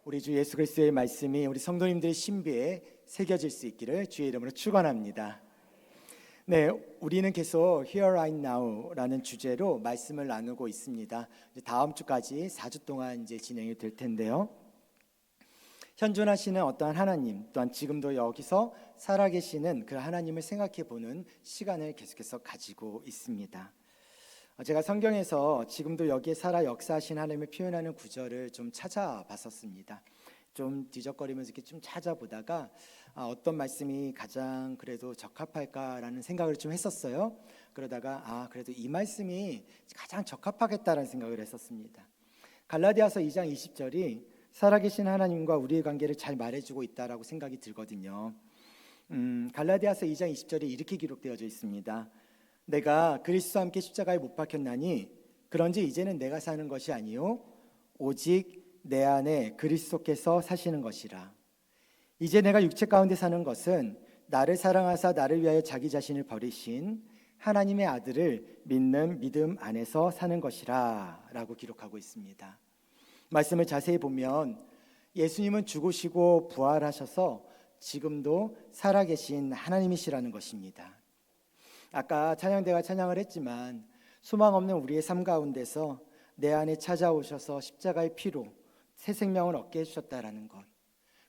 우리 주 예수 그리스도의 말씀이 우리 성도님들의 신비에 새겨질 수 있기를 주의 이름으로 축원합니다. 네, 우리는 계속 Here Right Now라는 주제로 말씀을 나누고 있습니다. 다음 주까지 4주 동안 진행이 될 텐데요. 현존하시는 어떠한 하나님, 또한 지금도 여기서 살아계시는 그 하나님을 생각해 보는 시간을 계속해서 가지고 있습니다. 제가 성경에서 지금도 여기에 살아 역사하신 하나님을 표현하는 구절을 좀 찾아봤었습니다. 좀 뒤적거리면서 이렇게 좀 찾아보다가 어떤 말씀이 가장 그래도 적합할까라는 생각을 좀 했었어요. 그러다가 그래도 이 말씀이 가장 적합하겠다라는 생각을 했었습니다. 갈라디아서 2장 20절이 살아계신 하나님과 우리의 관계를 잘 말해주고 있다라고 생각이 들거든요. 갈라디아서 2장 20절에 이렇게 기록되어져 있습니다. 내가 그리스도와 함께 십자가에 못 박혔나니 그런지 이제는 내가 사는 것이 아니요 오직 내 안에 그리스도께서 사시는 것이라. 이제 내가 육체 가운데 사는 것은 나를 사랑하사 나를 위하여 자기 자신을 버리신 하나님의 아들을 믿는 믿음 안에서 사는 것이라 라고 기록하고 있습니다. 말씀을 자세히 보면 예수님은 죽으시고 부활하셔서 지금도 살아계신 하나님이시라는 것입니다. 아까 찬양대가 찬양을 했지만 소망 없는 우리의 삶 가운데서 내 안에 찾아오셔서 십자가의 피로 새 생명을 얻게 해주셨다라는 것,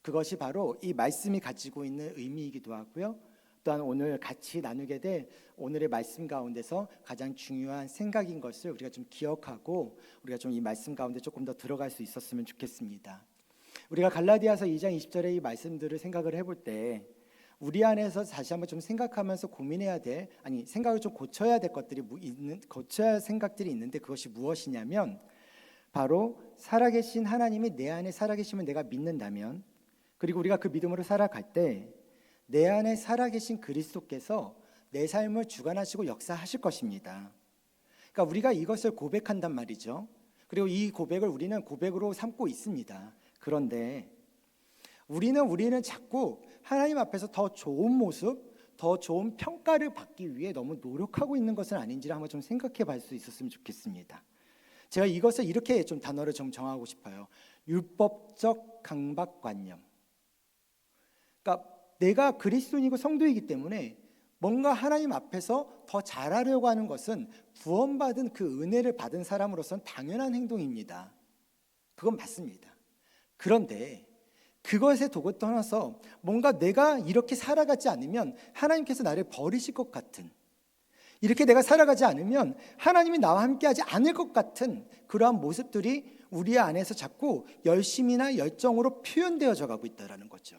그것이 바로 이 말씀이 가지고 있는 의미이기도 하고요. 또한 오늘 같이 나누게 될 오늘의 말씀 가운데서 가장 중요한 생각인 것을 우리가 좀 기억하고 우리가 좀 이 말씀 가운데 조금 더 들어갈 수 있었으면 좋겠습니다. 우리가 갈라디아서 2장 20절의 이 말씀들을 생각을 해볼 때 우리 안에서 다시 한번 좀 생각하면서 고민해야 될, 생각을 좀 고쳐야 될 것들이 고쳐야 할 생각들이 있는데, 그것이 무엇이냐면 바로 살아계신 하나님이 내 안에 살아계시면 내가 믿는다면, 그리고 우리가 그 믿음으로 살아갈 때 내 안에 살아계신 그리스도께서 내 삶을 주관하시고 역사하실 것입니다. 그러니까 우리가 이것을 고백한단 말이죠. 그리고 이 고백을 우리는 고백으로 삼고 있습니다. 그런데 우리는 자꾸 하나님 앞에서 더 좋은 모습, 더 좋은 평가를 받기 위해 너무 노력하고 있는 것은 아닌지를 한번 좀 생각해 볼 수 있었으면 좋겠습니다. 제가 이것을 이렇게 좀 단어를 좀 정하고 싶어요. 율법적 강박관념. 그러니까 내가 그리스도인이고 성도이기 때문에 뭔가 하나님 앞에서 더 잘하려고 하는 것은 구원받은 그 은혜를 받은 사람으로서는 당연한 행동입니다. 그건 맞습니다. 그런데 그것에 도구 떠나서 뭔가 내가 이렇게 살아가지 않으면 하나님께서 나를 버리실 것 같은, 이렇게 내가 살아가지 않으면 하나님이 나와 함께하지 않을 것 같은 그러한 모습들이 우리 안에서 자꾸 열심이나 열정으로 표현되어져 가고 있다는 거죠.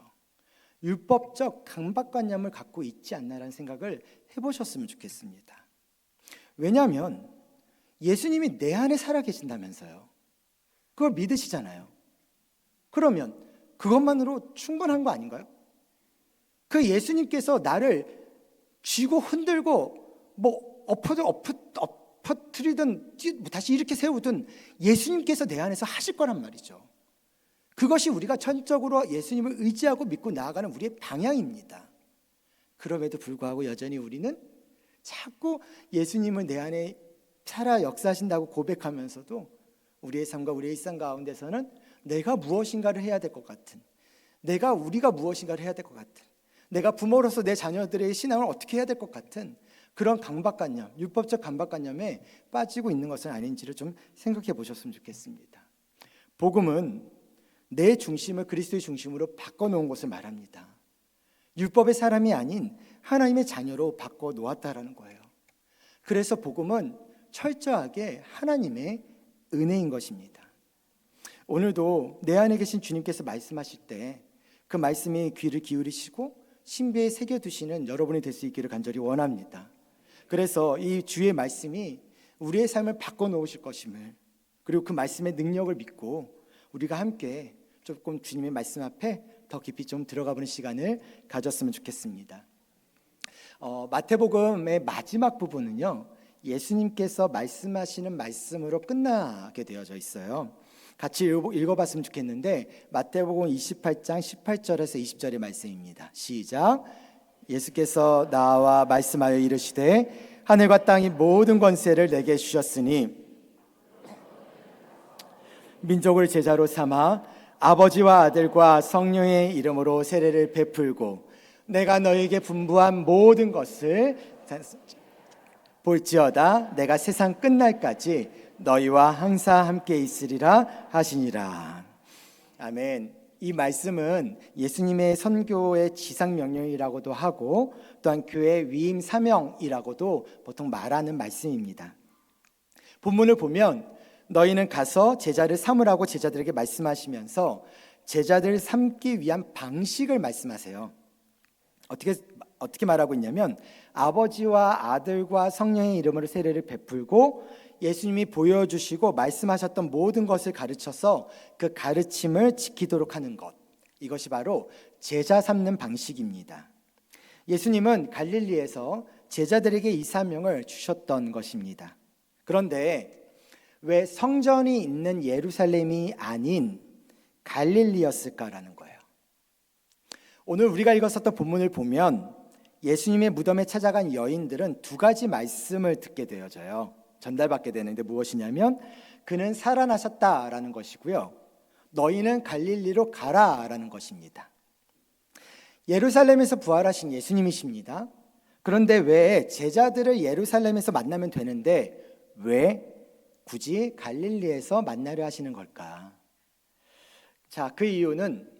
율법적 강박관념을 갖고 있지 않나라는 생각을 해보셨으면 좋겠습니다. 왜냐하면 예수님이 내 안에 살아계신다면서요. 그걸 믿으시잖아요. 그러면 그것만으로 충분한 거 아닌가요? 그 예수님께서 나를 쥐고 흔들고 엎어뜨리든 다시 이렇게 세우든 예수님께서 내 안에서 하실 거란 말이죠. 그것이 우리가 전적으로 예수님을 의지하고 믿고 나아가는 우리의 방향입니다. 그럼에도 불구하고 여전히 우리는 자꾸 예수님을 내 안에 살아 역사하신다고 고백하면서도 우리의 삶과 우리의 일상 가운데서는 내가 무엇인가를 해야 될 것 같은, 우리가 무엇인가를 해야 될 것 같은, 내가 부모로서 내 자녀들의 신앙을 어떻게 해야 될 것 같은 그런 강박관념, 율법적 강박관념에 빠지고 있는 것은 아닌지를 좀 생각해 보셨으면 좋겠습니다. 복음은 내 중심을 그리스도의 중심으로 바꿔놓은 것을 말합니다. 율법의 사람이 아닌 하나님의 자녀로 바꿔놓았다라는 거예요. 그래서 복음은 철저하게 하나님의 은혜인 것입니다. 오늘도 내 안에 계신 주님께서 말씀하실 때 그 말씀에 귀를 기울이시고 신비에 새겨두시는 여러분이 될 수 있기를 간절히 원합니다. 그래서 이 주의 말씀이 우리의 삶을 바꿔놓으실 것임을, 그리고 그 말씀의 능력을 믿고 우리가 함께 조금 주님의 말씀 앞에 더 깊이 좀 들어가 보는 시간을 가졌으면 좋겠습니다. 마태복음의 마지막 부분은요, 예수님께서 말씀하시는 말씀으로 끝나게 되어져 있어요. 같이 읽어봤으면 좋겠는데 마태복음 28장 18절에서 20절의 말씀입니다. 시작. 예수께서 나와 말씀하여 이르시되 하늘과 땅이 모든 권세를 내게 주셨으니 민족을 제자로 삼아 아버지와 아들과 성령의 이름으로 세례를 베풀고 내가 너에게 분부한 모든 것을 볼지어다 내가 세상 끝날까지 너희와 항상 함께 있으리라 하시니라. 아멘. 이 말씀은 예수님의 선교의 지상 명령이라고도 하고 또한 교회 위임 사명이라고도 보통 말하는 말씀입니다. 본문을 보면 너희는 가서 제자를 삼으라고 제자들에게 말씀하시면서 제자들을 삼기 위한 방식을 말씀하세요. 어떻게 말하고 있냐면 아버지와 아들과 성령의 이름으로 세례를 베풀고 예수님이 보여주시고 말씀하셨던 모든 것을 가르쳐서 그 가르침을 지키도록 하는 것, 이것이 바로 제자 삼는 방식입니다. 예수님은 갈릴리에서 제자들에게 이 사명을 주셨던 것입니다. 그런데 왜 성전이 있는 예루살렘이 아닌 갈릴리였을까라는 거예요. 오늘 우리가 읽었었던 본문을 보면 예수님의 무덤에 찾아간 여인들은 두 가지 말씀을 듣게 되어져요. 전달받게 되는데 무엇이냐면 그는 살아나셨다라는 것이고요. 너희는 갈릴리로 가라라는 것입니다. 예루살렘에서 부활하신 예수님이십니다. 그런데 왜 제자들을 예루살렘에서 만나면 되는데 왜 굳이 갈릴리에서 만나려 하시는 걸까? 자, 그 이유는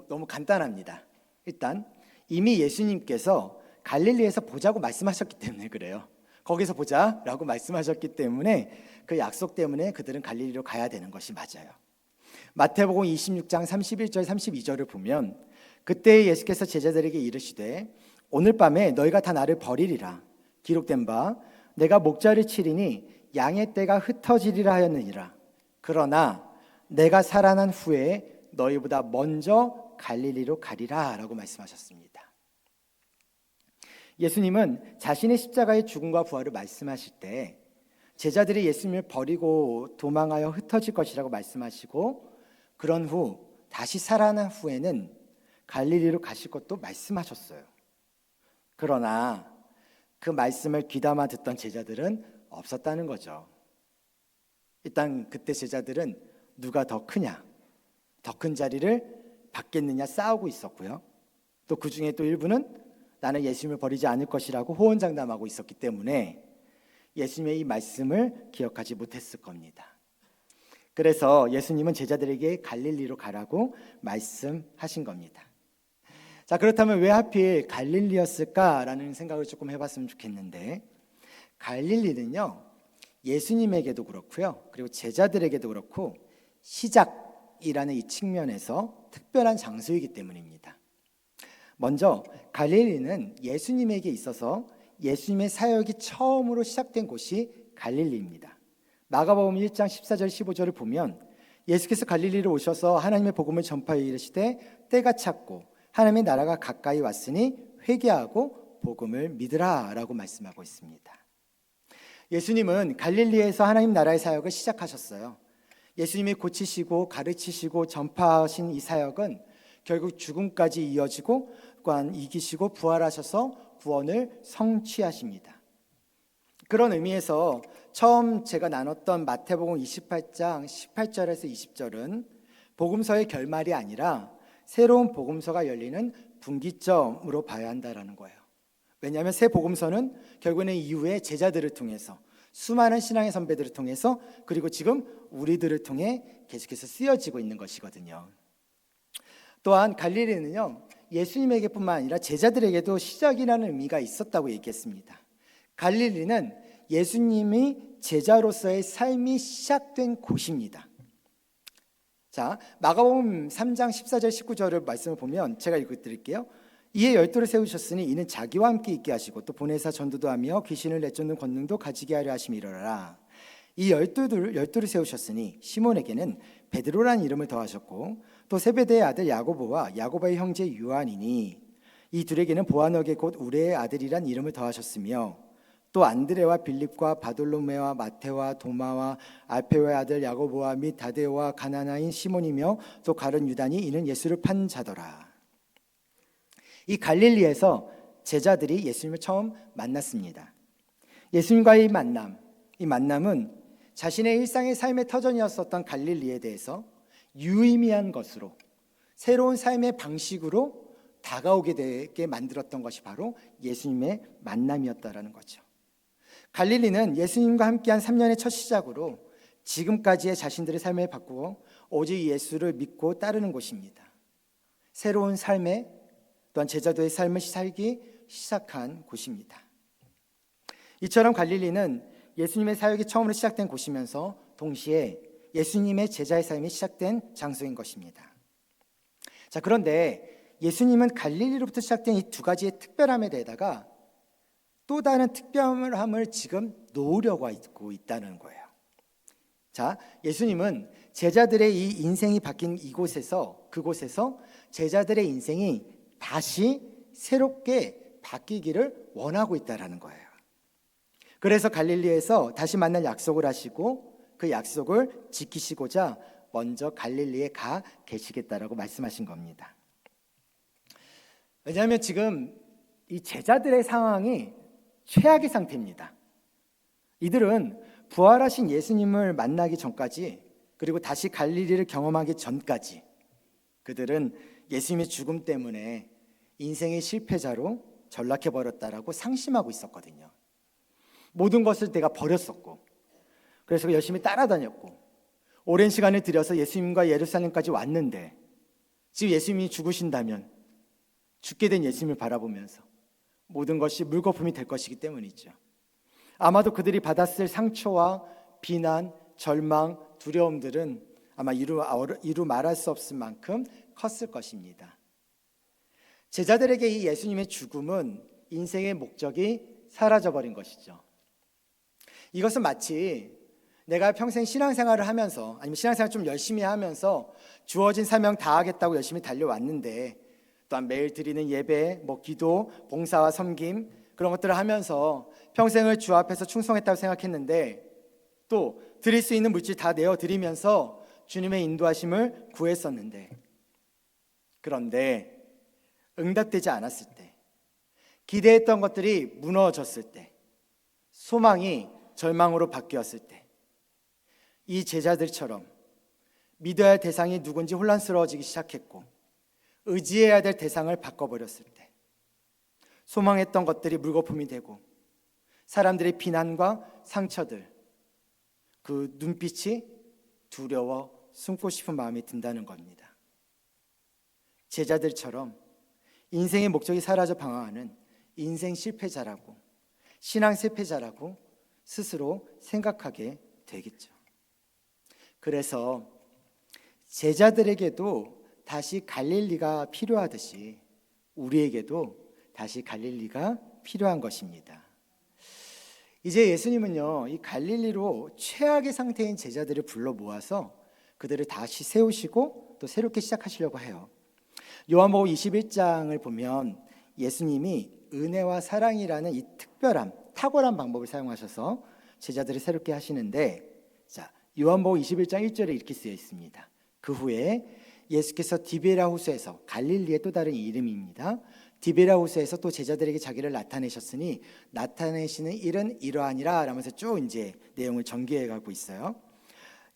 너무 간단합니다. 일단 이미 예수님께서 갈릴리에서 보자고 말씀하셨기 때문에 그래요. 거기서 보자라고 말씀하셨기 때문에 그 약속 때문에 그들은 갈릴리로 가야 되는 것이 맞아요. 마태복음 26장 31절 32절을 보면 그때 예수께서 제자들에게 이르시되 오늘 밤에 너희가 다 나를 버리리라. 기록된 바 내가 목자를 치리니 양의 떼가 흩어지리라 하였느니라. 그러나 내가 살아난 후에 너희보다 먼저 갈릴리로 가리라 라고 말씀하셨습니다. 예수님은 자신의 십자가의 죽음과 부활을 말씀하실 때 제자들이 예수님을 버리고 도망하여 흩어질 것이라고 말씀하시고 그런 후 다시 살아난 후에는 갈릴리로 가실 것도 말씀하셨어요. 그러나 그 말씀을 귀담아 듣던 제자들은 없었다는 거죠. 일단 그때 제자들은 누가 더 크냐, 더 큰 자리를 받겠느냐 싸우고 있었고요. 또 그 중에 또 일부는 나는 예수님을 버리지 않을 것이라고 호언장담하고 있었기 때문에 예수님의 이 말씀을 기억하지 못했을 겁니다. 그래서 예수님은 제자들에게 갈릴리로 가라고 말씀하신 겁니다. 자, 그렇다면 왜 하필 갈릴리였을까라는 생각을 조금 해봤으면 좋겠는데 갈릴리는요 예수님에게도 그렇고요 그리고 제자들에게도 그렇고 시작이라는 이 측면에서 특별한 장소이기 때문입니다. 먼저 갈릴리는 예수님에게 있어서 예수님의 사역이 처음으로 시작된 곳이 갈릴리입니다. 마가복음 1장 14절 15절을 보면 예수께서 갈릴리로 오셔서 하나님의 복음을 전파하여 이르시되 때가 찼고 하나님의 나라가 가까이 왔으니 회개하고 복음을 믿으라 라고 말씀하고 있습니다. 예수님은 갈릴리에서 하나님 나라의 사역을 시작하셨어요. 예수님이 고치시고 가르치시고 전파하신 이 사역은 결국 죽음까지 이어지고 또한 이기시고 부활하셔서 구원을 성취하십니다. 그런 의미에서 처음 제가 나눴던 마태복음 28장 18절에서 20절은 복음서의 결말이 아니라 새로운 복음서가 열리는 분기점으로 봐야 한다라는 거예요. 왜냐하면 새 복음서는 결국에는 이후에 제자들을 통해서 수많은 신앙의 선배들을 통해서 그리고 지금 우리들을 통해 계속해서 쓰여지고 있는 것이거든요. 또한 갈릴리는요 예수님에게뿐만 아니라 제자들에게도 시작이라는 의미가 있었다고 얘기했습니다. 갈릴리는 예수님이 제자로서의 삶이 시작된 곳입니다. 자, 마가복음 3장 14절 19절을 말씀을 보면 제가 읽어드릴게요. 이에 열두를 세우셨으니 이는 자기와 함께 있게 하시고 또 보내사 전도도 하며 귀신을 내쫓는 권능도 가지게 하려 하심이로라. 이 열두를 세우셨으니 시몬에게는 베드로라는 이름을 더하셨고 또 세베대의 아들 야고보와 야고보의 형제 요한이니 이 둘에게는 보아너게 곧 우레의 아들이란 이름을 더하셨으며 또 안드레와 빌립과 바돌로메와 마테와 도마와 알페오의 아들 야고보와 및 다데오와 가나나인 시몬이며 또 가룟 유다니 이는 예수를 판 자더라. 이 갈릴리에서 제자들이 예수님을 처음 만났습니다. 예수님과의 이 만남은 자신의 일상의 삶의 터전이었었던 갈릴리에 대해서 유의미한 것으로 새로운 삶의 방식으로 다가오게 되게 만들었던 것이 바로 예수님의 만남이었다라는 거죠. 갈릴리는 예수님과 함께한 3년의 첫 시작으로 지금까지의 자신들의 삶을 바꾸어 오직 예수를 믿고 따르는 곳입니다. 새로운 삶의 또한 제자도의 삶을 살기 시작한 곳입니다. 이처럼 갈릴리는 예수님의 사역이 처음으로 시작된 곳이면서 동시에 예수님의 제자의 삶이 시작된 장소인 것입니다. 자, 그런데 예수님은 갈릴리로부터 시작된 이 두 가지의 특별함에 대해다가 또 다른 특별함을 지금 놓으려고 하고 있다는 거예요. 자, 예수님은 제자들의 이 인생이 바뀐 그곳에서 제자들의 인생이 다시 새롭게 바뀌기를 원하고 있다는 거예요. 그래서 갈릴리에서 다시 만날 약속을 하시고 그 약속을 지키시고자 먼저 갈릴리에 가 계시겠다라고 말씀하신 겁니다. 왜냐하면 지금 이 제자들의 상황이 최악의 상태입니다. 이들은 부활하신 예수님을 만나기 전까지, 그리고 다시 갈릴리를 경험하기 전까지 그들은 예수님의 죽음 때문에 인생의 실패자로 전락해버렸다라고 상심하고 있었거든요. 모든 것을 내가 버렸었고, 그래서 열심히 따라다녔고, 오랜 시간을 들여서 예수님과 예루살렘까지 왔는데 지금 예수님이 죽으신다면 죽게 된 예수님을 바라보면서 모든 것이 물거품이 될 것이기 때문이죠. 아마도 그들이 받았을 상처와 비난, 절망, 두려움들은 아마 이루 말할 수 없을 만큼 컸을 것입니다. 제자들에게 이 예수님의 죽음은 인생의 목적이 사라져버린 것이죠. 이것은 마치 내가 평생 신앙생활을 하면서, 아니면 신앙생활 좀 열심히 하면서 주어진 사명 다 하겠다고 열심히 달려왔는데, 또한 매일 드리는 예배, 기도, 봉사와 섬김, 그런 것들을 하면서 평생을 주 앞에서 충성했다고 생각했는데, 또 드릴 수 있는 물질 다 내어드리면서 주님의 인도하심을 구했었는데, 그런데 응답되지 않았을 때, 기대했던 것들이 무너졌을 때, 소망이 절망으로 바뀌었을 때, 이 제자들처럼 믿어야 할 대상이 누군지 혼란스러워지기 시작했고, 의지해야 될 대상을 바꿔버렸을 때, 소망했던 것들이 물거품이 되고 사람들의 비난과 상처들, 그 눈빛이 두려워 숨고 싶은 마음이 든다는 겁니다. 제자들처럼 인생의 목적이 사라져 방황하는 인생 실패자라고, 신앙 실패자라고 스스로 생각하게 되겠죠. 그래서 제자들에게도 다시 갈릴리가 필요하듯이 우리에게도 다시 갈릴리가 필요한 것입니다. 이제 예수님은요, 이 갈릴리로 최악의 상태인 제자들을 불러 모아서 그들을 다시 세우시고 또 새롭게 시작하시려고 해요. 요한복음 21장을 보면 예수님이 은혜와 사랑이라는 이 특별한 탁월한 방법을 사용하셔서 제자들을 새롭게 하시는데, 자, 요한복음 21장 1절에 이렇게 쓰여 있습니다. 그 후에 예수께서 디베랴 호수에서, 갈릴리의 또 다른 이름입니다, 디베랴 호수에서 또 제자들에게 자기를 나타내셨으니 나타내시는 일은 이러하니라 라면서 쭉 이제 내용을 전개해 가고 있어요.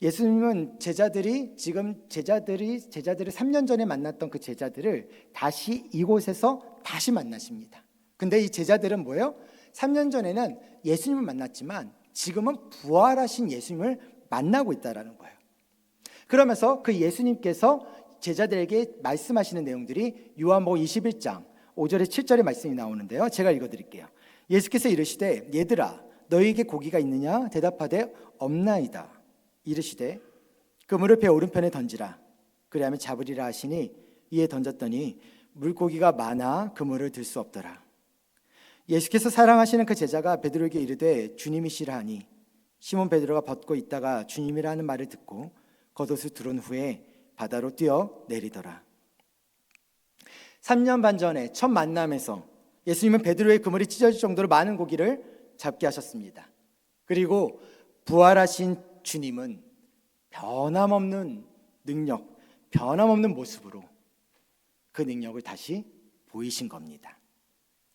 예수님은 제자들을 3년 전에 만났던 그 제자들을 다시 이곳에서 다시 만나십니다. 근데 이 제자들은 뭐예요? 3년 전에는 예수님을 만났지만 지금은 부활하신 예수님을 만나고 있다라는 거예요. 그러면서 그 예수님께서 제자들에게 말씀하시는 내용들이 요한복음 21장 5절에 7절의 말씀이 나오는데요. 제가 읽어드릴게요. 예수께서 이르시되 얘들아 너희에게 고기가 있느냐? 대답하되 없나이다. 이르시되 그물을 배 오른편에 던지라. 그리하면 잡으리라 하시니 이에 던졌더니 물고기가 많아 그물을 들 수 없더라. 예수께서 사랑하시는 그 제자가 베드로에게 이르되 주님이시라 하니 시몬 베드로가 벗고 있다가 주님이라 하는 말을 듣고 겉옷을 두른 후에 바다로 뛰어 내리더라. 3년 반 전에 첫 만남에서 예수님은 베드로의 그물이 찢어질 정도로 많은 고기를 잡게 하셨습니다. 그리고 부활하신 주님은 변함없는 능력, 변함없는 모습으로 그 능력을 다시 보이신 겁니다.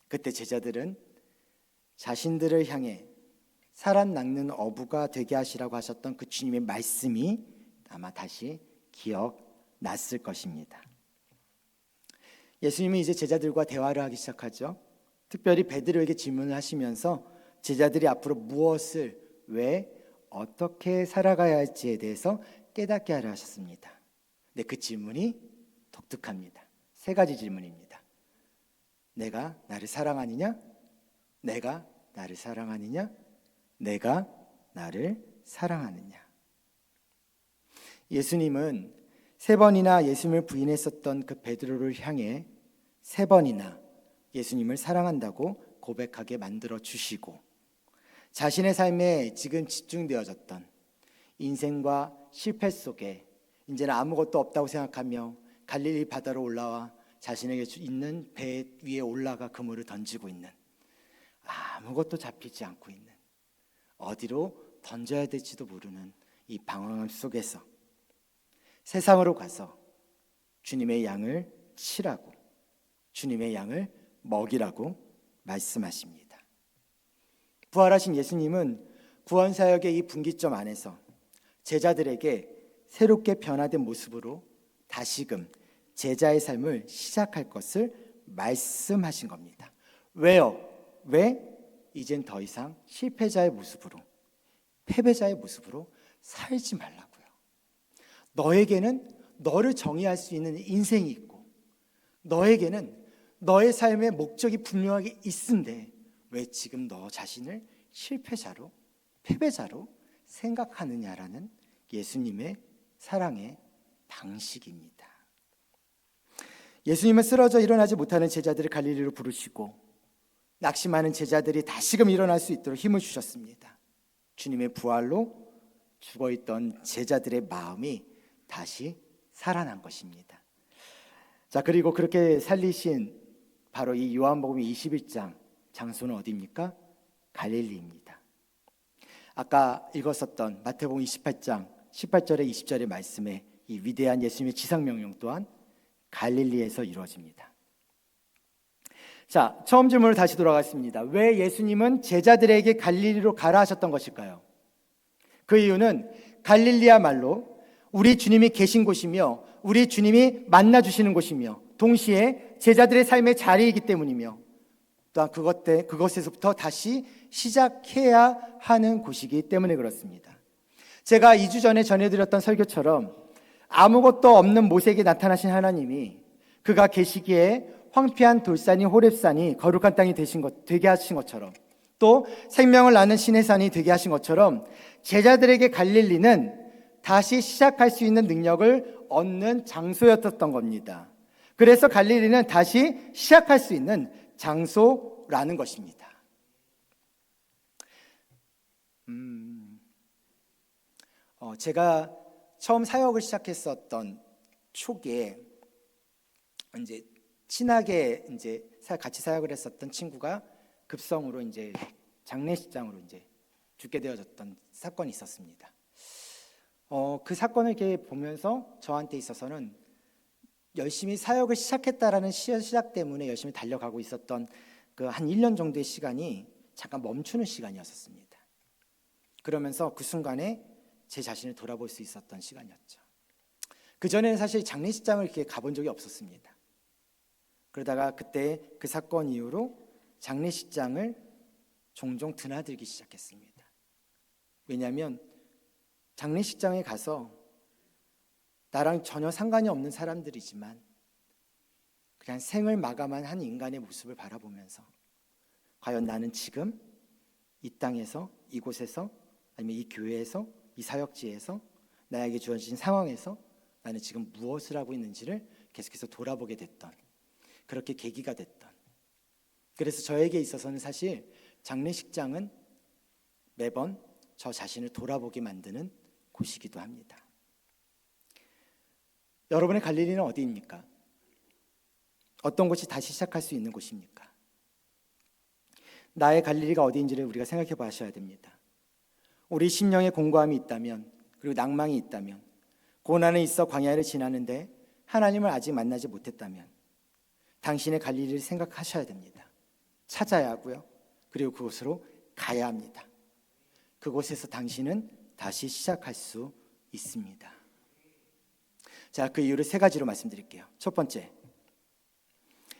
그때 제자들은 자신들을 향해 살아 낚는 어부가 되게 하시라고 하셨던 그 주님의 말씀이 아마 다시 기억났을 것입니다. 예수님은 이제 제자들과 대화를 하기 시작하죠. 특별히 베드로에게 질문을 하시면서 제자들이 앞으로 무엇을, 왜, 어떻게 살아가야 할지에 대해서 깨닫게 하려 하셨습니다. 근데 그 질문이 독특합니다. 세 가지 질문입니다. 내가 나를 사랑하느냐? 내가 나를 사랑하느냐? 내가 나를 사랑하느냐? 예수님은 3번이나 예수님을 부인했었던 그 베드로를 향해 3번이나 예수님을 사랑한다고 고백하게 만들어 주시고, 자신의 삶에 지금 집중되어졌던 인생과 실패 속에 이제는 아무것도 없다고 생각하며 갈릴리 바다로 올라와 자신에게 있는 배 위에 올라가 그물을 던지고 있는, 아무것도 잡히지 않고 있는, 어디로 던져야 될지도 모르는 이 방황함 속에서 세상으로 가서 주님의 양을 치라고, 주님의 양을 먹이라고 말씀하십니다. 부활하신 예수님은 구원사역의 이 분기점 안에서 제자들에게 새롭게 변화된 모습으로 다시금 제자의 삶을 시작할 것을 말씀하신 겁니다. 왜요? 왜? 이젠 더 이상 실패자의 모습으로, 패배자의 모습으로 살지 말라고요. 너에게는 너를 정의할 수 있는 인생이 있고, 너에게는 너의 삶의 목적이 분명하게 있은데 왜 지금 너 자신을 실패자로, 패배자로 생각하느냐라는 예수님의 사랑의 방식입니다. 예수님은 쓰러져 일어나지 못하는 제자들을 갈릴리로 부르시고 낙심하는 제자들이 다시금 일어날 수 있도록 힘을 주셨습니다. 주님의 부활로 죽어있던 제자들의 마음이 다시 살아난 것입니다. 자, 그리고 그렇게 살리신 바로 이 요한복음 21장 장소는 어디입니까? 갈릴리입니다. 아까 읽었었던 마태복음 28장 18절에 20절의 말씀에 이 위대한 예수님의 지상명령 또한 갈릴리에서 이루어집니다. 자, 처음 질문으로 다시 돌아가겠습니다. 왜 예수님은 제자들에게 갈릴리로 가라 하셨던 것일까요? 그 이유는 갈릴리야말로 우리 주님이 계신 곳이며 우리 주님이 만나주시는 곳이며 동시에 제자들의 삶의 자리이기 때문이며 또한 그것에서부터 다시 시작해야 하는 곳이기 때문에 그렇습니다. 제가 2주 전에 전해드렸던 설교처럼 아무것도 없는 모세에게 나타나신 하나님이 그가 계시기에 황폐한 돌산이 호렙산이 거룩한 땅이 되게 하신 것처럼, 또 생명을 낳는 신의 산이 되게 하신 것처럼 제자들에게 갈릴리는 다시 시작할 수 있는 능력을 얻는 장소였던 겁니다. 그래서 갈릴리는 다시 시작할 수 있는 장소라는 것입니다. 제가 처음 사역을 시작했었던 초기에 이제 친하게 같이 사역을 했었던 친구가 급성으로 장례식장으로 죽게 되어졌던 사건이 있었습니다. 그 사건을 이렇게 보면서 저한테 있어서는 열심히 사역을 시작했다라는 시작 때문에 열심히 달려가고 있었던 그 한 1년 정도의 시간이 잠깐 멈추는 시간이었습니다. 그러면서 그 순간에 제 자신을 돌아볼 수 있었던 시간이었죠. 그전에는 사실 장례식장을 이렇게 가본 적이 없었습니다. 그러다가 그때 그 사건 이후로 장례식장을 종종 드나들기 시작했습니다. 왜냐하면 장례식장에 가서 나랑 전혀 상관이 없는 사람들이지만 그냥 생을 마감한 한 인간의 모습을 바라보면서 과연 나는 지금 이 땅에서, 이곳에서, 아니면 이 교회에서, 이 사역지에서, 나에게 주어진 상황에서 나는 지금 무엇을 하고 있는지를 계속해서 돌아보게 됐던, 그렇게 계기가 됐던, 그래서 저에게 있어서는 사실 장례식장은 매번 저 자신을 돌아보게 만드는 곳이기도 합니다. 여러분의 갈릴리는 어디입니까? 어떤 곳이 다시 시작할 수 있는 곳입니까? 나의 갈릴리가 어디인지를 우리가 생각해 보셔야 됩니다. 우리 심령에 공고함이 있다면, 그리고 낭망이 있다면, 고난이 있어 광야를 지나는데 하나님을 아직 만나지 못했다면 당신의 갈릴리를 생각하셔야 됩니다. 찾아야 하고요. 그리고 그곳으로 가야 합니다. 그곳에서 당신은 다시 시작할 수 있습니다. 자, 그 이유를 세 가지로 말씀드릴게요. 첫 번째,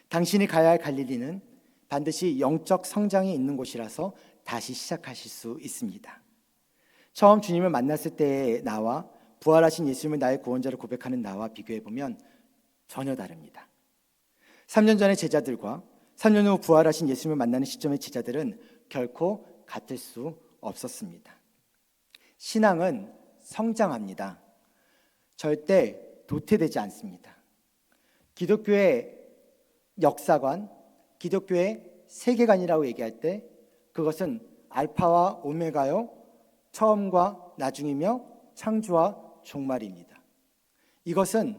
당신이 가야 할 갈릴리는 반드시 영적 성장이 있는 곳이라서 다시 시작하실 수 있습니다. 처음 주님을 만났을 때의 나와 부활하신 예수님을 나의 구원자로 고백하는 나와 비교해보면 전혀 다릅니다. 3년 전의 제자들과 3년 후 부활하신 예수님을 만나는 시점의 제자들은 결코 같을 수 없었습니다. 신앙은 성장합니다. 절대 도태되지 않습니다. 기독교의 역사관, 기독교의 세계관이라고 얘기할 때 그것은 알파와 오메가요, 처음과 나중이며 창조와 종말입니다. 이것은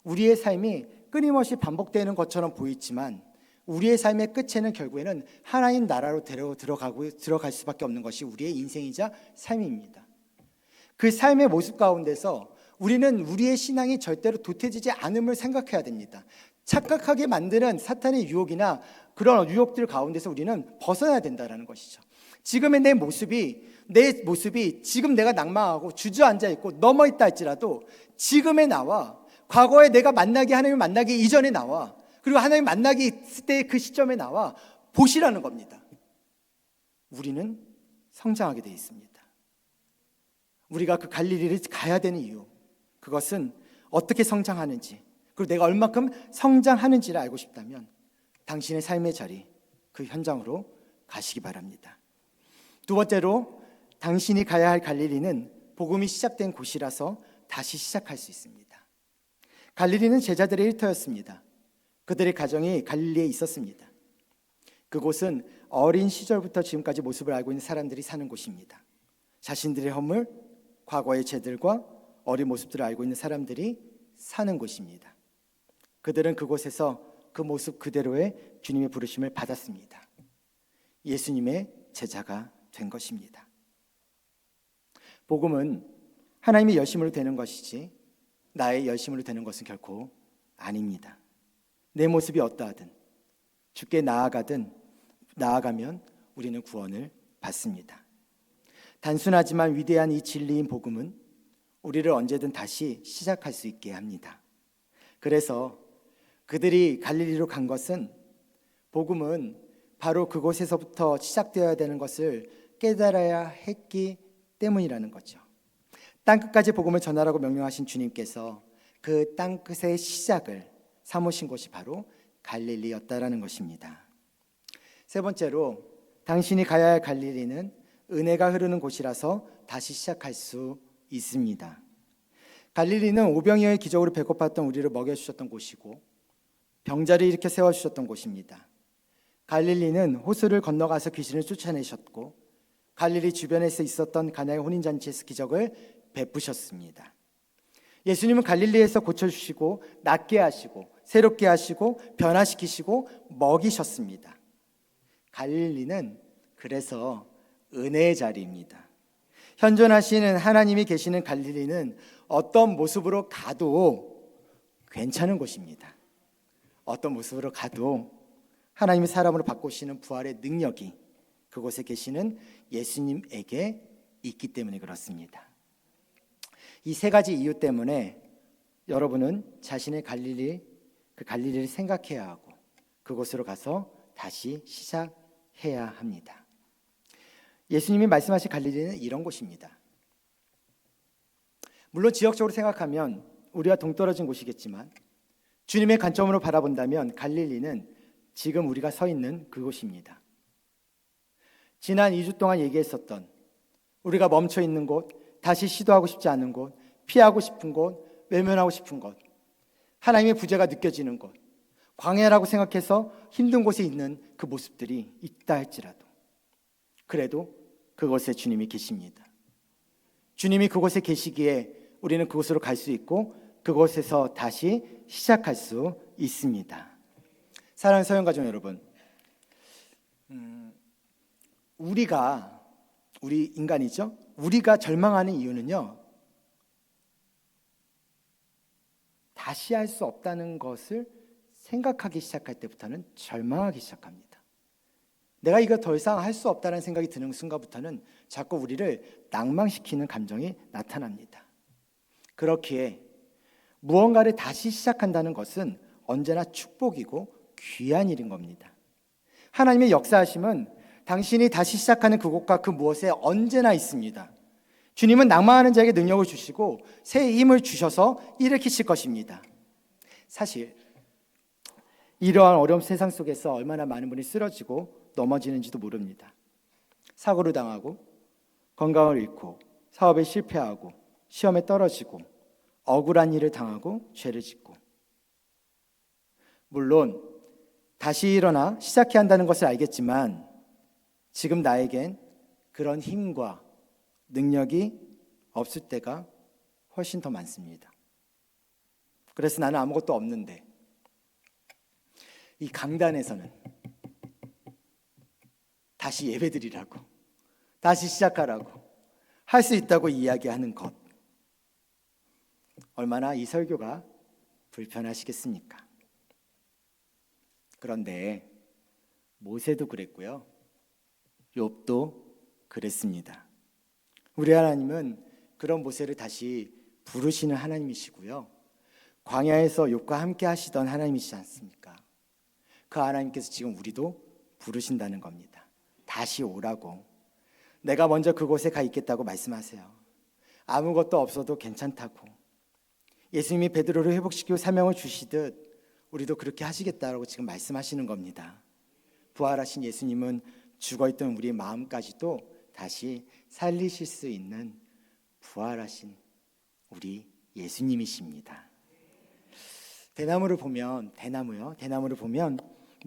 우리의 삶이 끊임없이 반복되는 것처럼 보이지만 우리의 삶의 끝에는 결국에는 하나님 나라로 들어갈 수밖에 없는 것이 우리의 인생이자 삶입니다. 그 삶의 모습 가운데서 우리는 우리의 신앙이 절대로 도태되지 않음을 생각해야 됩니다. 착각하게 만드는 사탄의 유혹이나 그런 유혹들 가운데서 우리는 벗어나야 된다는 것이죠. 지금의 내 모습이 지금 내가 낭망하고 주저앉아 있고 넘어 있다 할지라도 지금의 나와 과거에 내가 하나님을 만나기 이전의 나와 그리고 하나님 만나기 있을 때의 그 시점의 나와 보시라는 겁니다. 우리는 성장하게 되어 있습니다. 우리가 그 갈릴리를 가야 되는 이유, 그것은 어떻게 성장하는지 그리고 내가 얼마큼 성장하는지를 알고 싶다면 당신의 삶의 자리, 그 현장으로 가시기 바랍니다. 두 번째로, 당신이 가야 할 갈릴리는 복음이 시작된 곳이라서 다시 시작할 수 있습니다. 갈릴리는 제자들의 일터였습니다. 그들의 가정이 갈릴리에 있었습니다. 그곳은 어린 시절부터 지금까지 모습을 알고 있는 사람들이 사는 곳입니다. 자신들의 허물, 과거의 죄들과 어린 모습들을 알고 있는 사람들이 사는 곳입니다. 그들은 그곳에서 그 모습 그대로의 주님의 부르심을 받았습니다. 예수님의 제자가 된 것입니다. 복음은 하나님의 열심으로 되는 것이지 나의 열심으로 되는 것은 결코 아닙니다. 내 모습이 어떠하든 주께 나아가면 우리는 구원을 받습니다. 단순하지만 위대한 이 진리인 복음은 우리를 언제든 다시 시작할 수 있게 합니다. 그래서 그들이 갈릴리로 간 것은 복음은 바로 그곳에서부터 시작되어야 되는 것을 깨달아야 했기 때문이라는 거죠. 땅끝까지 복음을 전하라고 명령하신 주님께서 그 땅끝의 시작을 삼으신 곳이 바로 갈릴리였다라는 것입니다. 세 번째로, 당신이 가야 할 갈릴리는 은혜가 흐르는 곳이라서 다시 시작할 수 있습니다. 갈릴리는 오병이어의 기적으로 배고팠던 우리를 먹여주셨던 곳이고 병자를 일으켜 세워주셨던 곳입니다. 갈릴리는 호수를 건너가서 귀신을 쫓아내셨고 갈릴리 주변에서 있었던 가나의 혼인잔치에서 기적을 베푸셨습니다. 예수님은 갈릴리에서 고쳐주시고 낫게 하시고 새롭게 하시고 변화시키시고 먹이셨습니다. 갈릴리는 그래서 은혜의 자리입니다. 현존하시는 하나님이 계시는 갈릴리는 어떤 모습으로 가도 괜찮은 곳입니다. 어떤 모습으로 가도 하나님이 사람으로 바꾸시는 부활의 능력이 그곳에 계시는 예수님에게 있기 때문에 그렇습니다. 이 세 가지 이유 때문에 여러분은 자신의 갈릴리를 생각해야 하고 그곳으로 가서 다시 시작해야 합니다. 예수님이 말씀하신 갈릴리는 이런 곳입니다. 물론 지역적으로 생각하면 우리와 동떨어진 곳이겠지만 주님의 관점으로 바라본다면 갈릴리는 지금 우리가 서 있는 그곳입니다. 지난 2주 동안 얘기했었던 우리가 멈춰 있는 곳, 다시 시도하고 싶지 않은 곳, 피하고 싶은 곳, 외면하고 싶은 곳, 하나님의 부재가 느껴지는 곳, 광야라고 생각해서 힘든 곳에 있는 그 모습들이 있다 할지라도 그래도 그곳에 주님이 계십니다. 주님이 그곳에 계시기에 우리는 그곳으로 갈 수 있고 그곳에서 다시 시작할 수 있습니다. 사랑하는 서영가족 여러분, 우리 인간이죠. 우리가 절망하는 이유는요, 다시 할 수 없다는 것을 생각하기 시작할 때부터는 절망하기 시작합니다. 내가 이거 더 이상 할 수 없다는 생각이 드는 순간부터는 자꾸 우리를 낭망시키는 감정이 나타납니다. 그렇기에 무언가를 다시 시작한다는 것은 언제나 축복이고 귀한 일인 겁니다. 하나님의 역사하심은 당신이 다시 시작하는 그곳과 그 무엇에 언제나 있습니다. 주님은 낭망하는 자에게 능력을 주시고 새 힘을 주셔서 일으키실 것입니다. 사실 이러한 어려운 세상 속에서 얼마나 많은 분이 쓰러지고 넘어지는지도 모릅니다. 사고를 당하고 건강을 잃고 사업에 실패하고 시험에 떨어지고 억울한 일을 당하고 죄를 짓고, 물론 다시 일어나 시작해야 한다는 것을 알겠지만 지금 나에겐 그런 힘과 능력이 없을 때가 훨씬 더 많습니다. 그래서 나는 아무것도 없는데 이 강단에서는 다시 예배드리라고, 다시 시작하라고 할 수 있다고 이야기하는 것, 얼마나 이 설교가 불편하시겠습니까? 그런데 모세도 그랬고요, 욥도 그랬습니다. 우리 하나님은 그런 모세를 다시 부르시는 하나님이시고요, 광야에서 욥과 함께 하시던 하나님이시지 않습니까? 그 하나님께서 지금 우리도 부르신다는 겁니다. 다시 오라고. 내가 먼저 그곳에 가 있겠다고 말씀하세요. 아무것도 없어도 괜찮다고. 예수님이 베드로를 회복시키고 사명을 주시듯 우리도 그렇게 하시겠다라고 지금 말씀하시는 겁니다. 부활하신 예수님은 죽어있던 우리의 마음까지도 다시 살리실 수 있는 부활하신 우리 예수님이십니다. 대나무를 보면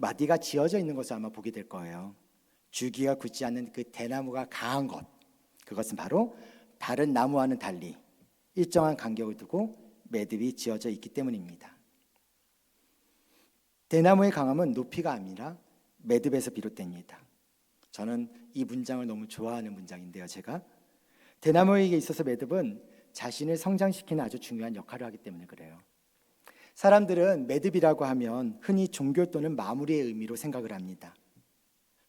마디가 지어져 있는 것을 아마 보게 될 거예요. 줄기가 굳지 않는 그 대나무가 강한 것, 그것은 바로 다른 나무와는 달리 일정한 간격을 두고 매듭이 지어져 있기 때문입니다. 대나무의 강함은 높이가 아니라 매듭에서 비롯됩니다. 저는 이 문장을 너무 좋아하는 문장인데요. 제가 대나무에게 있어서 매듭은 자신을 성장시키는 아주 중요한 역할을 하기 때문에 그래요. 사람들은 매듭이라고 하면 흔히 종교 또는 마무리의 의미로 생각을 합니다.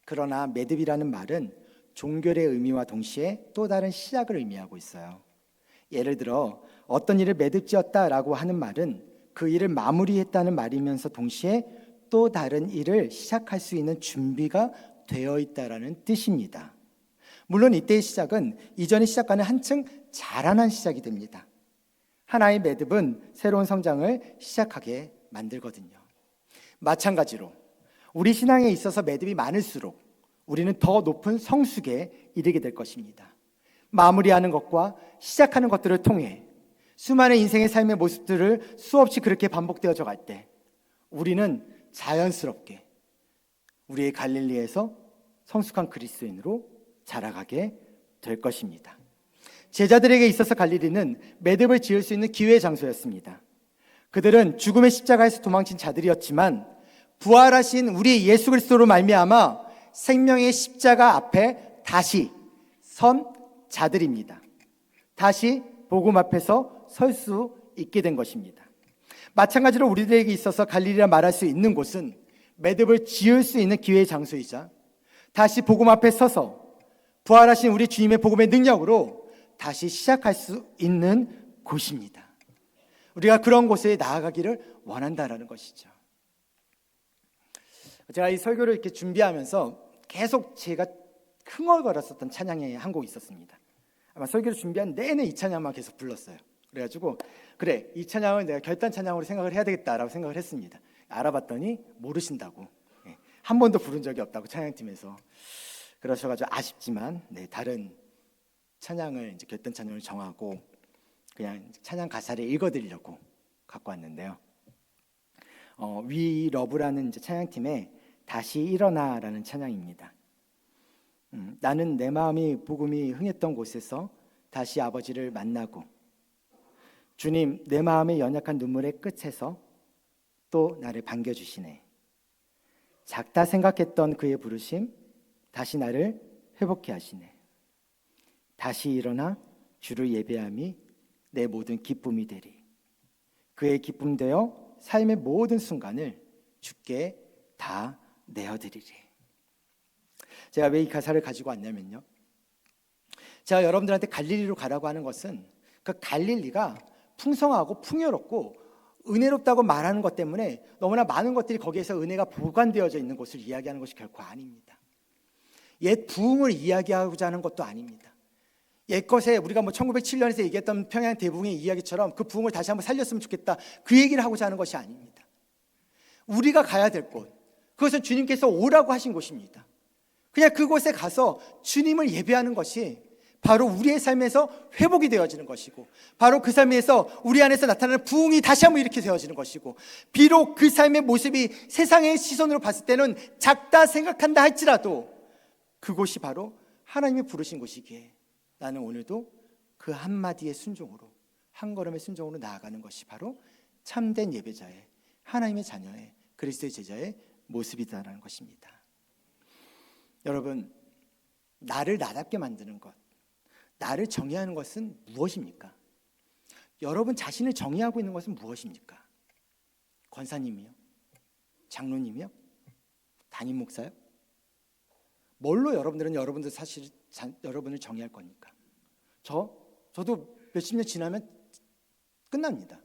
그러나 매듭이라는 말은 종결의 의미와 동시에 또 다른 시작을 의미하고 있어요. 예를 들어 어떤 일을 매듭지었다라고 하는 말은 그 일을 마무리했다는 말이면서 동시에 또 다른 일을 시작할 수 있는 준비가 되어 있다라는 뜻입니다. 물론 이때의 시작은 이전에 시작과는 한층 자라난 시작이 됩니다. 하나의 매듭은 새로운 성장을 시작하게 만들거든요. 마찬가지로 우리 신앙에 있어서 매듭이 많을수록 우리는 더 높은 성숙에 이르게 될 것입니다. 마무리하는 것과 시작하는 것들을 통해 수많은 인생의 삶의 모습들을 수없이 그렇게 반복되어져 갈 때 우리는 자연스럽게 우리의 갈릴리에서 성숙한 그리스도인으로 자라가게 될 것입니다. 제자들에게 있어서 갈릴리는 매듭을 지을 수 있는 기회의 장소였습니다. 그들은 죽음의 십자가에서 도망친 자들이었지만 부활하신 우리 예수 그리스도로 말미암아 생명의 십자가 앞에 다시 선 자들입니다. 다시 복음 앞에서 설 수 있게 된 것입니다. 마찬가지로 우리들에게 있어서 갈릴리라 말할 수 있는 곳은 매듭을 지을 수 있는 기회의 장소이자 다시 복음 앞에 서서 부활하신 우리 주님의 복음의 능력으로 다시 시작할 수 있는 곳입니다. 우리가 그런 곳에 나아가기를 원한다라는 것이죠. 제가 이 설교를 이렇게 준비하면서 계속 제가 흥얼거렸었던 찬양이 한 곡 있었습니다. 아마 설교를 준비한 내내 이 찬양만 계속 불렀어요. 그래가지고 그래, 이 찬양을 내가 결단 찬양으로 생각을 해야 되겠다라고 생각을 했습니다. 알아봤더니 모르신다고, 한 번도 부른 적이 없다고 찬양팀에서 그러셔가지고 아쉽지만 다른 찬양을 이제 결단 찬양을 정하고 그냥 찬양 가사를 읽어드리려고 갖고 왔는데요. We Love라는 이제 찬양팀의 다시 일어나라는 찬양입니다. 나는 내 마음이 복음이 흥했던 곳에서 다시 아버지를 만나고 주님 내 마음의 연약한 눈물의 끝에서 또 나를 반겨주시네. 작다 생각했던 그의 부르심 다시 나를 회복해 하시네. 다시 일어나 주를 예배함이 내 모든 기쁨이 되리. 그의 기쁨 되어 삶의 모든 순간을 주께 다 내어드리리. 제가 왜 이 가사를 가지고 왔냐면요, 제가 여러분들한테 갈릴리로 가라고 하는 것은 그 갈릴리가 풍성하고 풍요롭고 은혜롭다고 말하는 것 때문에 너무나 많은 것들이 거기에서 은혜가 보관되어져 있는 것을 이야기하는 것이 결코 아닙니다. 옛 부흥을 이야기하고자 하는 것도 아닙니다. 옛것에 우리가 1907년에서 얘기했던 평양 대부흥의 이야기처럼 그 부흥을 다시 한번 살렸으면 좋겠다, 그 얘기를 하고자 하는 것이 아닙니다. 우리가 가야 될 곳, 그것은 주님께서 오라고 하신 곳입니다. 그냥 그곳에 가서 주님을 예배하는 것이 바로 우리의 삶에서 회복이 되어지는 것이고, 바로 그 삶에서 우리 안에서 나타나는 부흥이 다시 한번 이렇게 되어지는 것이고, 비록 그 삶의 모습이 세상의 시선으로 봤을 때는 작다 생각한다 할지라도 그곳이 바로 하나님이 부르신 곳이기에 나는 오늘도 그 한마디의 순종으로, 한 걸음의 순종으로 나아가는 것이 바로 참된 예배자의, 하나님의 자녀의, 그리스도의 제자의 모습이다라는 것입니다. 여러분, 나를 나답게 만드는 것, 나를 정의하는 것은 무엇입니까? 여러분 자신을 정의하고 있는 것은 무엇입니까? 권사님이요? 장로님이요? 담임 목사요? 뭘로 여러분들은 여러분들 사실 여러분을 정의할 겁니까? 저도 몇십 년 지나면 끝납니다.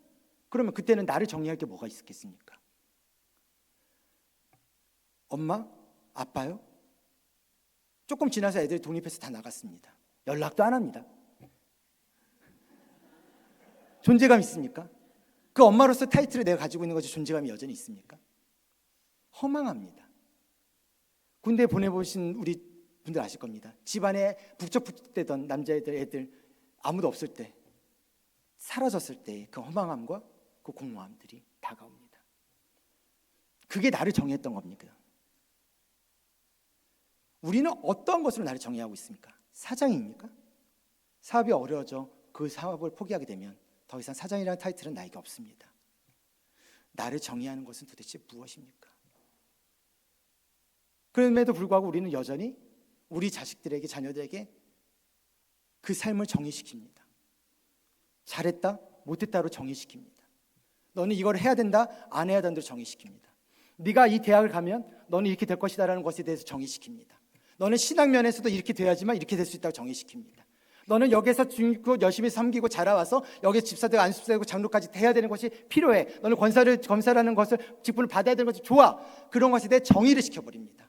그러면 그때는 나를 정의할 게 뭐가 있겠습니까? 엄마? 아빠요? 조금 지나서 애들이 독립해서 다 나갔습니다. 연락도 안 합니다. 존재감 있습니까? 그 엄마로서 타이틀을 내가 가지고 있는 것이 존재감이 여전히 있습니까? 허망합니다. 군대 보내보신 우리 분들 아실 겁니다. 집안에 북적북적대던 남자애들, 애들 아무도 없을 때, 사라졌을 때 그 허망함과 그 공허함들이 다가옵니다. 그게 나를 정의했던 겁니까? 우리는 어떤 것으로 나를 정의하고 있습니까? 사장입니까? 사업이 어려워져 그 사업을 포기하게 되면 더 이상 사장이라는 타이틀은 나에게 없습니다. 나를 정의하는 것은 도대체 무엇입니까? 그럼에도 불구하고 우리는 여전히 우리 자식들에게, 자녀들에게 그 삶을 정의시킵니다. 잘했다, 못했다로 정의시킵니다. 너는 이걸 해야 된다, 안 해야 된다로 정의시킵니다. 네가 이 대학을 가면 너는 이렇게 될 것이다라는 것에 대해서 정의시킵니다. 너는 신앙면에서도 이렇게 돼야지만 이렇게 될 수 있다고 정의시킵니다. 너는 여기서 열심히 섬기고 자라와서 여기 집사되고 안수되고 장로까지 해야 되는 것이 필요해. 너는 검사라는 것을, 직분을 받아야 되는 것이 좋아. 그런 것에 대해 정의를 시켜버립니다.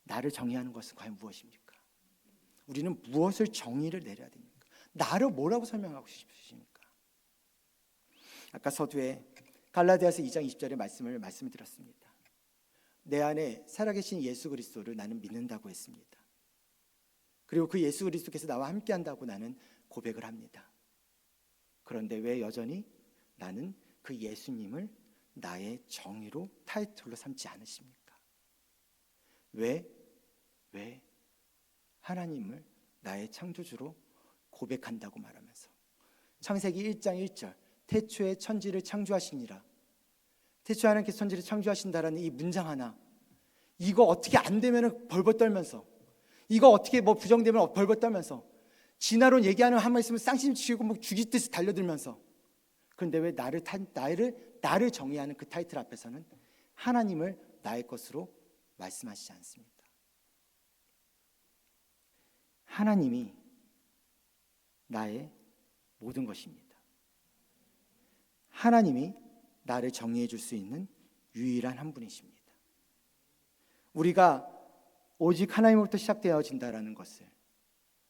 나를 정의하는 것은 과연 무엇입니까? 우리는 무엇을 정의를 내려야 됩니까? 나를 뭐라고 설명하고 싶으십니까? 아까 서두에 갈라디아서 2장 20절의 말씀을 드렸습니다. 내 안에 살아계신 예수 그리스도를 나는 믿는다고 했습니다. 그리고 그 예수 그리스도께서 나와 함께한다고 나는 고백을 합니다. 그런데 왜 여전히 나는 그 예수님을 나의 정의로, 타이틀로 삼지 않으십니까? 왜 하나님을 나의 창조주로 고백한다고 말하면서 창세기 1장 1절 태초에 천지를 창조하시니라, 태초에 하나님께서 천지를 창조하신다라는 이 문장 하나, 이거 어떻게 안 되면 벌벌 떨면서, 이거 어떻게 부정되면 벌벌 떨면서, 진화론 얘기하는 한 말씀을 쌍심 치고 죽이듯이 달려들면서, 그런데 왜 나를 정의하는 그 타이틀 앞에서는 하나님을 나의 것으로 말씀하시지 않습니까? 하나님이 나의 모든 것입니다. 하나님이 나를 정의해 줄 수 있는 유일한 한 분이십니다. 우리가 오직 하나님으로부터 시작되어진다라는 것을,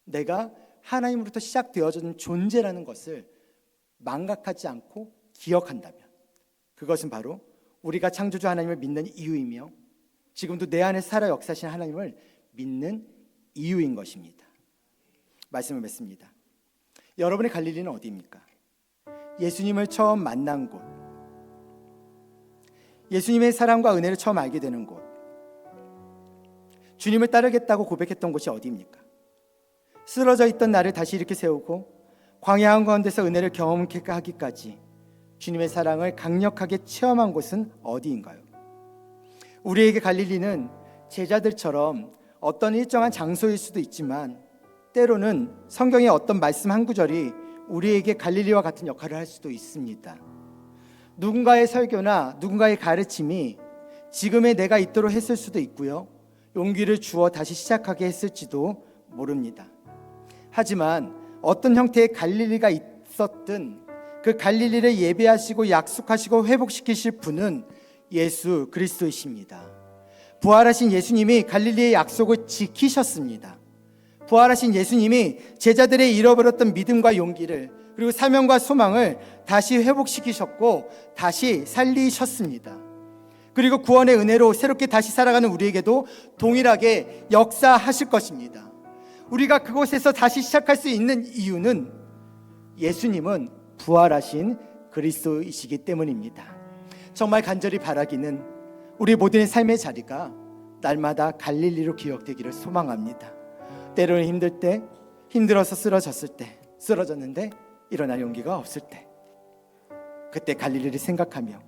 내가 하나님으로부터 시작되어진 존재라는 것을 망각하지 않고 기억한다면, 그것은 바로 우리가 창조주 하나님을 믿는 이유이며 지금도 내 안에 살아 역사하신 하나님을 믿는 이유인 것입니다. 말씀을 맺습니다. 여러분의 갈릴리는 어디입니까? 예수님을 처음 만난 곳, 예수님의 사랑과 은혜를 처음 알게 되는 곳, 주님을 따르겠다고 고백했던 곳이 어디입니까? 쓰러져 있던 나를 다시 일으켜 세우고 광야 한가운데서 은혜를 경험하기까지 주님의 사랑을 강력하게 체험한 곳은 어디인가요? 우리에게 갈릴리는 제자들처럼 어떤 일정한 장소일 수도 있지만, 때로는 성경의 어떤 말씀 한 구절이 우리에게 갈릴리와 같은 역할을 할 수도 있습니다. 누군가의 설교나 누군가의 가르침이 지금의 내가 있도록 했을 수도 있고요, 용기를 주어 다시 시작하게 했을지도 모릅니다. 하지만 어떤 형태의 갈릴리가 있었든 그 갈릴리를 예배하시고 약속하시고 회복시키실 분은 예수 그리스도이십니다. 부활하신 예수님이 갈릴리의 약속을 지키셨습니다. 부활하신 예수님이 제자들의 잃어버렸던 믿음과 용기를 그리고 사명과 소망을 다시 회복시키셨고 다시 살리셨습니다. 그리고 구원의 은혜로 새롭게 다시 살아가는 우리에게도 동일하게 역사하실 것입니다. 우리가 그곳에서 다시 시작할 수 있는 이유는 예수님은 부활하신 그리스도이시기 때문입니다. 정말 간절히 바라기는 우리 모든의 삶의 자리가 날마다 갈릴리로 기억되기를 소망합니다. 때로는 힘들 때, 힘들어서 쓰러졌을 때, 쓰러졌는데 일어날 용기가 없을 때, 그때 갈릴리를 생각하며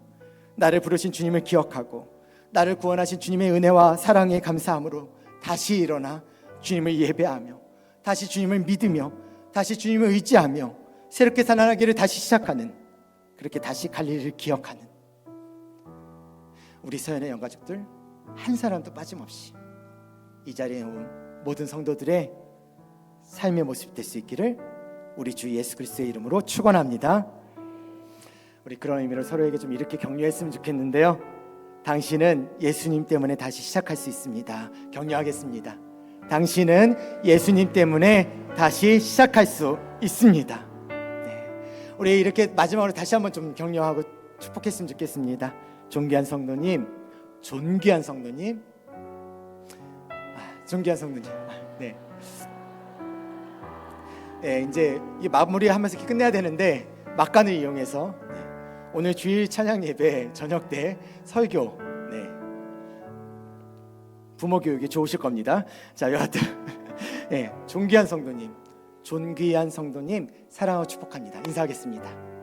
나를 부르신 주님을 기억하고 나를 구원하신 주님의 은혜와 사랑에 감사함으로 다시 일어나 주님을 예배하며 다시 주님을 믿으며 다시 주님을 의지하며 새롭게 살아나기를 다시 시작하는, 그렇게 다시 갈릴리를 기억하는 우리 서연의 영가족들 한 사람도 빠짐없이 이 자리에 온 모든 성도들의 삶의 모습이 될 수 있기를 우리 주 예수 그리스도의 이름으로 축원합니다. 우리 그런 의미로 서로에게 좀 이렇게 격려했으면 좋겠는데요. 당신은 예수님 때문에 다시 시작할 수 있습니다. 격려하겠습니다. 당신은 예수님 때문에 다시 시작할 수 있습니다. 네. 우리 이렇게 마지막으로 다시 한번 좀 격려하고 축복했으면 좋겠습니다. 존귀한 성도님, 존귀한 성도님, 존귀한 성도님. 네. 네, 이제 이 마무리하면서 이렇게 끝내야 되는데 막간을 이용해서 오늘 주일 찬양 예배 저녁 때 설교, 부모 교육이 좋으실 겁니다. 자, 여하튼 존귀한 성도님, 존귀한 성도님 사랑하고 축복합니다. 인사하겠습니다.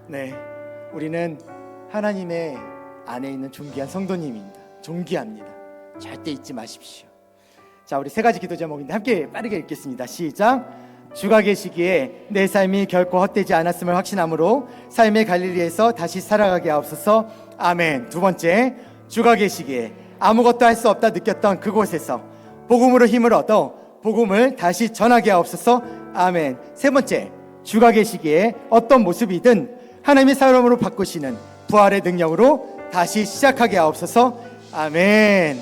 네, 우리는 하나님의 안에 있는 존귀한 성도님입니다. 존귀합니다. 절대 잊지 마십시오. 자, 우리 세 가지 기도 제목인데 함께 빠르게 읽겠습니다. 시작. 주가 계시기에 내 삶이 결코 헛되지 않았음을 확신함으로 삶의 갈릴리에서 다시 살아가게 하옵소서. 아멘. 두 번째, 주가 계시기에 아무것도 할 수 없다 느꼈던 그곳에서 복음으로 힘을 얻어 복음을 다시 전하게 하옵소서. 아멘. 세 번째, 주가 계시기에 어떤 모습이든 하나님의 사람으로 바꾸시는 부활의 능력으로 다시 시작하게 하옵소서. 아멘.